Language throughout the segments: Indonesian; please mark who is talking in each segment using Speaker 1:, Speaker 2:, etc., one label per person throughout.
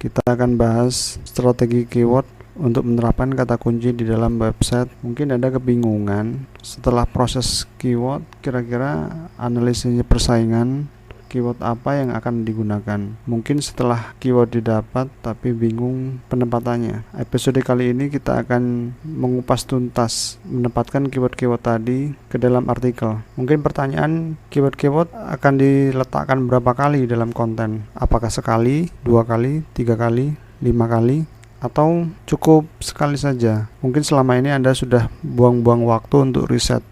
Speaker 1: kita akan bahas strategi keyword untuk menerapkan kata kunci di dalam website. Mungkin ada kebingungan setelah proses keyword, kira-kira analisisnya persaingan keyword apa yang akan digunakan. Mungkin setelah keyword didapat tapi bingung penempatannya. Episode kali ini kita akan mengupas tuntas menempatkan keyword-keyword tadi ke dalam artikel. Mungkin pertanyaan, keyword-keyword akan diletakkan berapa kali dalam konten? Apakah sekali, 2 kali, 3 kali, 5 kali? Atau cukup sekali saja? Mungkin selama ini Anda sudah buang-buang waktu untuk riset,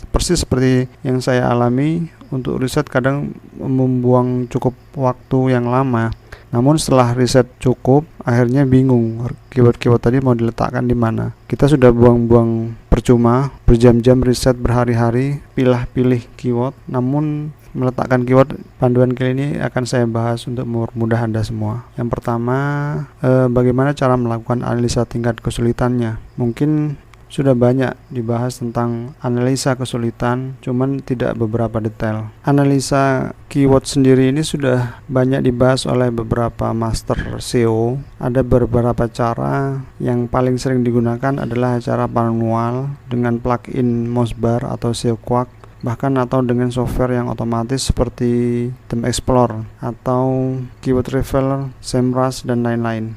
Speaker 1: persis seperti yang saya alami. Untuk riset kadang membuang cukup waktu yang lama, namun setelah riset cukup, akhirnya bingung keyword-keyword tadi mau diletakkan di mana. Kita sudah buang-buang percuma, berjam-jam riset, berhari-hari, pilih-pilih keyword, namun meletakkan keyword. Panduan kali ini akan saya bahas untuk mempermudah Anda semua. Yang pertama, bagaimana cara melakukan analisa tingkat kesulitannya. Mungkin sudah banyak dibahas tentang analisa kesulitan, cuman tidak beberapa detail. Analisa keyword sendiri ini sudah banyak dibahas oleh beberapa master SEO. Ada beberapa cara. Yang paling sering digunakan adalah cara manual dengan plugin Mosebar atau SEO Quark, bahkan atau dengan software yang otomatis seperti Theme Explorer atau Keyword Revealer, SEMrush, dan lain-lain.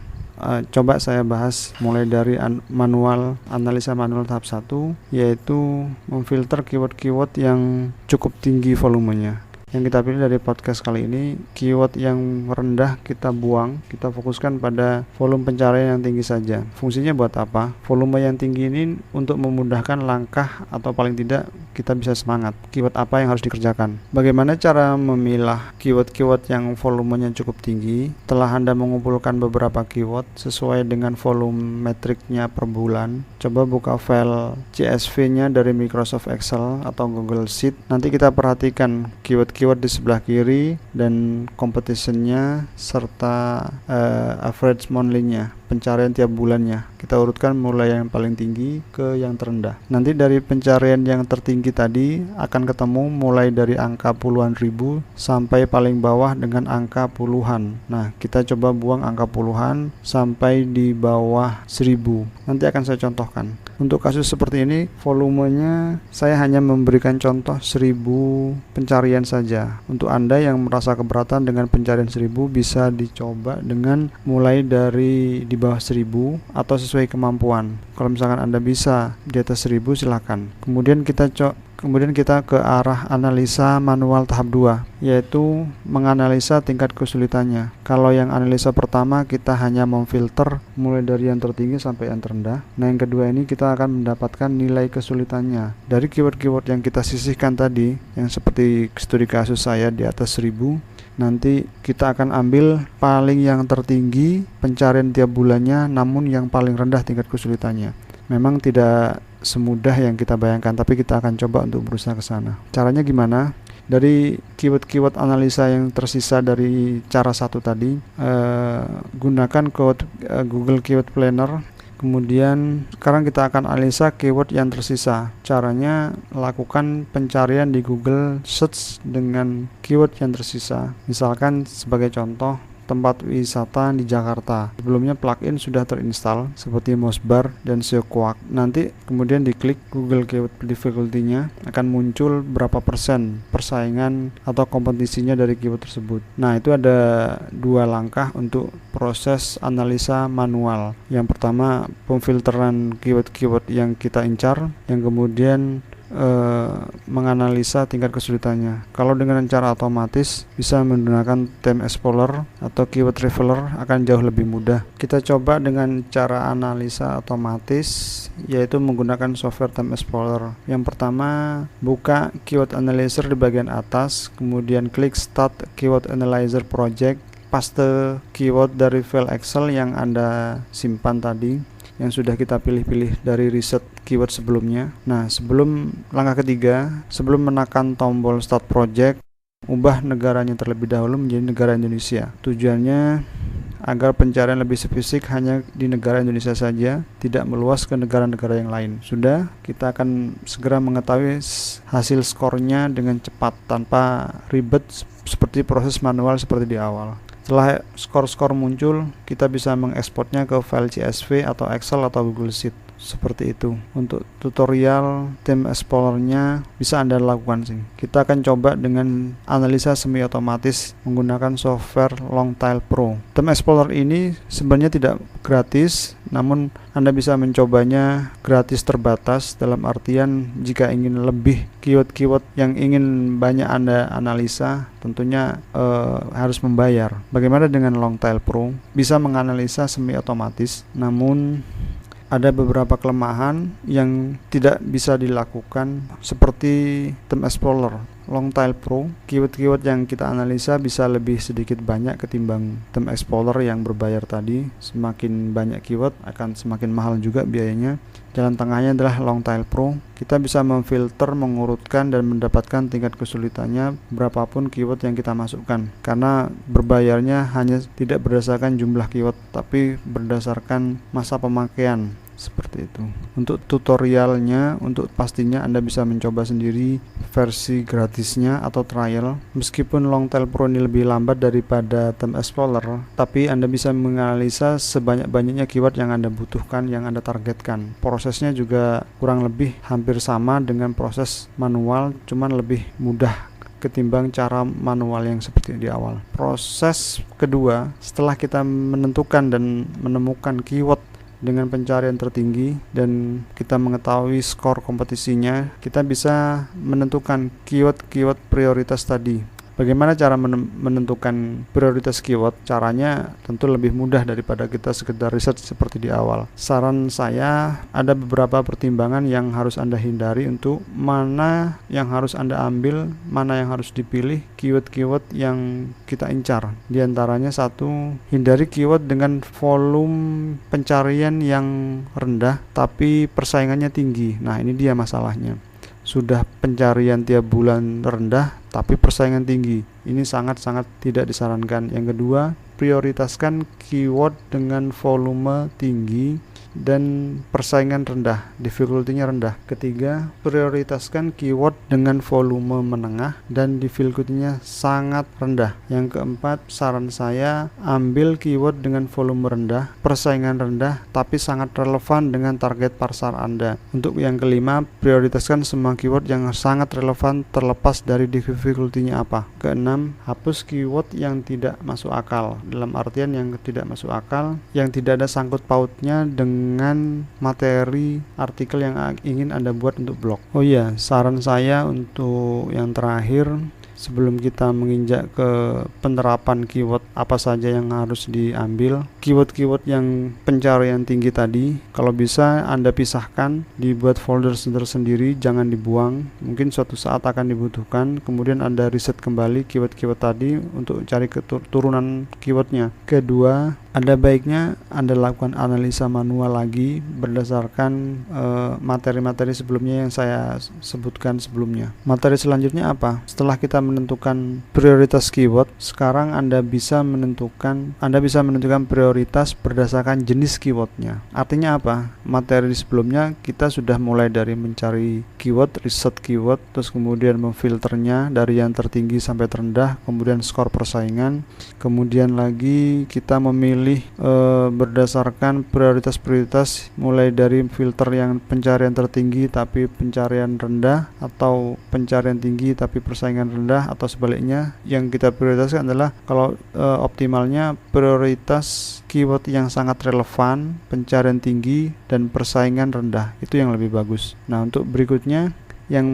Speaker 1: Coba saya bahas mulai dari analisa manual tahap 1, yaitu memfilter keyword-keyword yang cukup tinggi volumenya. Yang kita pilih dari podcast kali ini, keyword yang rendah kita buang, kita fokuskan pada volume pencarian yang tinggi saja. Fungsinya buat apa? Volume yang tinggi ini untuk memudahkan langkah atau paling tidak kita bisa semangat. Keyword apa yang harus dikerjakan? Bagaimana cara memilah keyword-keyword yang volumenya cukup tinggi? Setelah Anda mengumpulkan beberapa keyword sesuai dengan volume metriknya per bulan, coba buka file CSV-nya dari Microsoft Excel atau Google Sheet. Nanti kita perhatikan keyword di sebelah kiri dan competition-nya serta average monthly-nya, pencarian tiap bulannya. Kita urutkan mulai yang paling tinggi ke yang terendah. Nanti dari pencarian yang tertinggi tadi akan ketemu mulai dari angka puluhan ribu sampai paling bawah dengan angka puluhan. Nah, kita coba buang angka puluhan sampai di bawah 1000. Nanti akan saya contohkan. Untuk kasus seperti ini, volumenya saya hanya memberikan contoh 1000 pencarian saja. Untuk Anda yang merasa keberatan dengan pencarian 1000, bisa dicoba dengan mulai dari di bawah 1000 atau sesuai kemampuan. Kalau misalkan Anda bisa di atas 1000, silakan. Kemudian kita ke arah analisa manual tahap 2, yaitu menganalisa tingkat kesulitannya. Kalau yang analisa pertama kita hanya memfilter mulai dari yang tertinggi sampai yang terendah. Nah, yang kedua ini kita akan mendapatkan nilai kesulitannya dari keyword-keyword yang kita sisihkan tadi, yang seperti studi kasus saya di atas 1000. Nanti kita akan ambil paling yang tertinggi pencarian tiap bulannya, namun yang paling rendah tingkat kesulitannya. Memang tidak semudah yang kita bayangkan, tapi kita akan coba untuk berusaha ke sana. Caranya gimana? Dari keyword-keyword analisa yang tersisa dari cara 1 tadi, gunakan Google Keyword Planner. Kemudian sekarang kita akan analisa keyword yang tersisa. Caranya, lakukan pencarian di Google Search dengan keyword yang tersisa. Misalkan sebagai contoh, tempat wisata di Jakarta. Sebelumnya plugin sudah terinstall seperti Mosebar dan SEO Quark. Nanti kemudian diklik Google Keyword Difficulty-nya, akan muncul berapa persen persaingan atau kompetisinya dari keyword tersebut. Nah, itu ada 2 langkah untuk proses analisa manual. Yang pertama, pemfilteran keyword-keyword yang kita incar, yang kemudian menganalisa tingkat kesulitannya. Kalau dengan cara otomatis bisa menggunakan Theme Explorer atau Keyword Revealer akan jauh lebih mudah. Kita coba dengan cara analisa otomatis, yaitu menggunakan software Theme Explorer. Yang pertama, buka Keyword Analyzer di bagian atas, kemudian klik Start Keyword Analyzer Project, paste keyword dari file Excel yang Anda simpan tadi, yang sudah kita pilih-pilih dari riset keyword sebelumnya. Nah, langkah ketiga, sebelum menekan tombol Start Project, ubah negaranya terlebih dahulu menjadi negara Indonesia. Tujuannya agar pencarian lebih spesifik hanya di negara Indonesia saja, tidak meluas ke negara-negara yang lain. Sudah, kita akan segera mengetahui hasil skornya dengan cepat tanpa ribet seperti proses manual seperti di awal. Setelah skor-skor muncul, kita bisa mengekspornya ke file CSV atau Excel atau Google Sheet. Seperti itu. Untuk tutorial Theme Explorer-nya bisa Anda lakukan sih. Kita akan coba dengan analisa semi otomatis menggunakan software Longtail Pro. Theme Explorer ini sebenarnya tidak gratis, namun Anda bisa mencobanya gratis terbatas, dalam artian jika ingin lebih keyword-keyword yang ingin banyak Anda analisa, tentunya harus membayar. Bagaimana dengan Longtail Pro? Bisa menganalisa semi otomatis, namun ada beberapa kelemahan yang tidak bisa dilakukan seperti Theme Explorer. Longtail Pro, keyword-keyword yang kita analisa bisa lebih sedikit banyak ketimbang Theme Explorer yang berbayar tadi. Semakin banyak keyword akan semakin mahal juga biayanya. Jalan tengahnya adalah Longtail Pro. Kita bisa memfilter, mengurutkan, dan mendapatkan tingkat kesulitannya berapapun keyword yang kita masukkan. Karena berbayarnya hanya tidak berdasarkan jumlah keyword, tapi berdasarkan masa pemakaian. Seperti itu. Untuk tutorialnya, untuk pastinya Anda bisa mencoba sendiri versi gratisnya atau trial. Meskipun Longtail Pro ini lebih lambat daripada Theme Explorer, tapi Anda bisa menganalisa sebanyak-banyaknya keyword yang Anda butuhkan, yang Anda targetkan. Prosesnya juga kurang lebih hampir sama dengan proses manual, cuman lebih mudah ketimbang cara manual yang seperti di awal. Proses kedua, setelah kita menentukan dan menemukan keyword dengan pencarian tertinggi dan kita mengetahui skor kompetisinya, kita bisa menentukan keyword-keyword prioritas tadi. Bagaimana cara menentukan prioritas keyword? Caranya tentu lebih mudah daripada kita sekedar riset seperti di awal. Saran saya, ada beberapa pertimbangan yang harus Anda hindari untuk mana yang harus Anda ambil, mana yang harus dipilih keyword-keyword yang kita incar. Di antaranya satu, hindari keyword dengan volume pencarian yang rendah tapi persaingannya tinggi. Nah, ini dia masalahnya. Sudah pencarian tiap bulan rendah tapi persaingan tinggi, ini sangat-sangat tidak disarankan. Yang kedua, prioritaskan keyword dengan volume tinggi dan persaingan rendah, difficulty-nya rendah. Ketiga, prioritaskan keyword dengan volume menengah dan difficulty-nya sangat rendah. Yang keempat, saran saya ambil keyword dengan volume rendah, persaingan rendah, tapi sangat relevan dengan target pasar Anda. Untuk yang kelima, prioritaskan semua keyword yang sangat relevan terlepas dari difficulty-nya apa. Keenam, hapus keyword yang tidak masuk akal. Dalam artian yang tidak masuk akal, yang tidak ada sangkut pautnya dengan materi artikel yang ingin Anda buat untuk blog. Oh iya, saran saya untuk yang terakhir, sebelum kita menginjak ke penerapan keyword apa saja yang harus diambil, keyword-keyword yang pencarian tinggi tadi, kalau bisa Anda pisahkan, dibuat folder tersendiri, jangan dibuang. Mungkin suatu saat akan dibutuhkan. Kemudian Anda riset kembali keyword-keyword tadi untuk cari keturunan keywordnya. Kedua, ada baiknya Anda lakukan analisa manual lagi berdasarkan materi-materi sebelumnya yang saya sebutkan sebelumnya. Materi selanjutnya apa? Setelah kita menentukan prioritas keyword, sekarang Anda bisa menentukan prioritas berdasarkan jenis keywordnya. Artinya apa? Materi sebelumnya kita sudah mulai dari mencari keyword, riset keyword, terus kemudian memfilternya dari yang tertinggi sampai terendah, kemudian skor persaingan, kemudian lagi kita memilih berdasarkan prioritas-prioritas, mulai dari filter yang pencarian tertinggi tapi pencarian rendah, atau pencarian tinggi tapi persaingan rendah, atau sebaliknya. Yang kita prioritaskan adalah kalau optimalnya prioritas keyword yang sangat relevan, pencarian tinggi, dan persaingan rendah. Itu yang lebih bagus. Nah, untuk berikutnya yang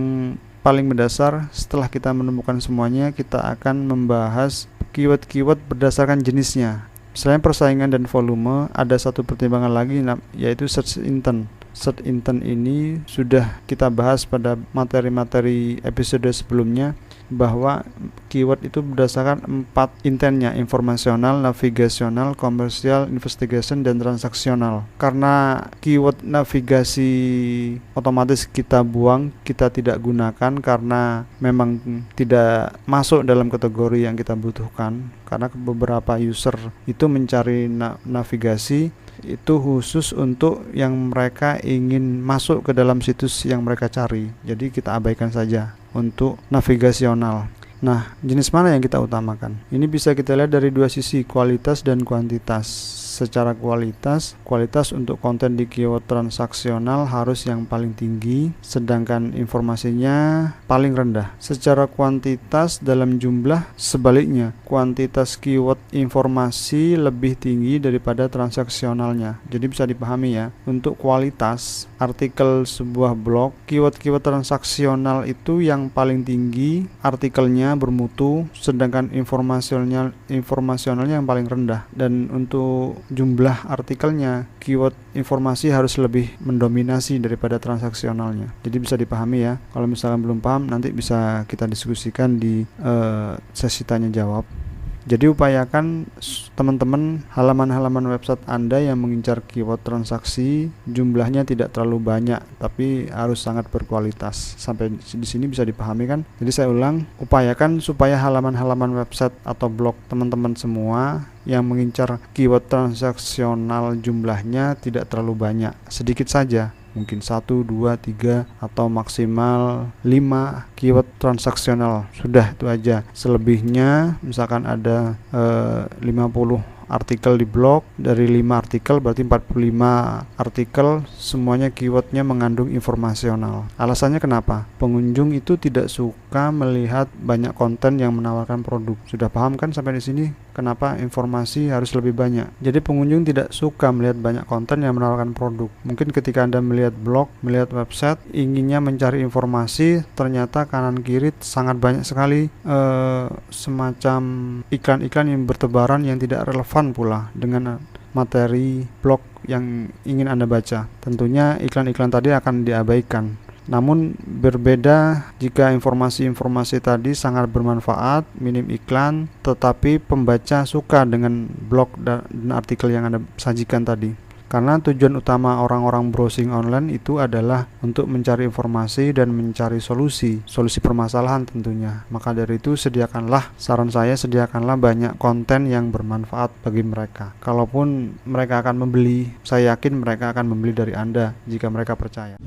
Speaker 1: paling mendasar, setelah kita menemukan semuanya, kita akan membahas keyword-keyword berdasarkan jenisnya. Selain persaingan dan volume, ada satu pertimbangan lagi, yaitu search intent. Search intent ini sudah kita bahas pada materi-materi episode sebelumnya, bahwa keyword itu berdasarkan 4 intentnya: informasional, navigasional, komersial, investigation, dan transaksional. Karena keyword navigasi otomatis kita buang, kita tidak gunakan karena memang tidak masuk dalam kategori yang kita butuhkan. Karena beberapa user itu mencari navigasi itu khusus untuk yang mereka ingin masuk ke dalam situs yang mereka cari. Jadi kita abaikan saja untuk navigasional. Nah, jenis mana yang kita utamakan? Ini bisa kita lihat dari dua sisi, kualitas dan kuantitas. Secara kualitas untuk konten di keyword transaksional harus yang paling tinggi, sedangkan informasinya paling rendah. Secara kuantitas dalam jumlah, sebaliknya, kuantitas keyword informasi lebih tinggi daripada transaksionalnya. Jadi bisa dipahami ya, untuk kualitas artikel sebuah blog, keyword-keyword transaksional itu yang paling tinggi, artikelnya bermutu, sedangkan informasionalnya yang paling rendah. Dan untuk jumlah artikelnya, keyword informasi harus lebih mendominasi daripada transaksionalnya. Jadi bisa dipahami ya. Kalau misalkan belum paham, nanti bisa kita diskusikan di sesi tanya jawab. Jadi upayakan teman-teman halaman-halaman website Anda yang mengincar keyword transaksi jumlahnya tidak terlalu banyak, tapi harus sangat berkualitas. Sampai di sini bisa dipahami kan? Jadi saya ulang, upayakan supaya halaman-halaman website atau blog teman-teman semua yang mengincar keyword transaksional jumlahnya tidak terlalu banyak, sedikit saja. Mungkin 1, 2, 3 atau maksimal 5 keyword transaksional. Sudah itu aja. Selebihnya misalkan ada 50 artikel di blog, dari 5 artikel berarti 45 artikel semuanya keywordnya mengandung informasional. Alasannya kenapa? Pengunjung itu tidak suka melihat banyak konten yang menawarkan produk. Sudah paham kan sampai di sini kenapa informasi harus lebih banyak? Jadi pengunjung tidak suka melihat banyak konten yang menawarkan produk. Mungkin ketika Anda melihat blog, melihat website, inginnya mencari informasi, ternyata kanan kiri sangat banyak sekali semacam iklan-iklan yang bertebaran yang tidak relevan pula dengan materi blog yang ingin Anda baca. Tentunya iklan-iklan tadi akan diabaikan. Namun berbeda jika informasi-informasi tadi sangat bermanfaat, minim iklan, tetapi pembaca suka dengan blog dan artikel yang Anda sajikan tadi. Karena tujuan utama orang-orang browsing online itu adalah untuk mencari informasi dan mencari solusi permasalahan tentunya. Maka dari itu saran saya sediakanlah banyak konten yang bermanfaat bagi mereka. Kalaupun mereka akan membeli, saya yakin mereka akan membeli dari Anda jika mereka percaya.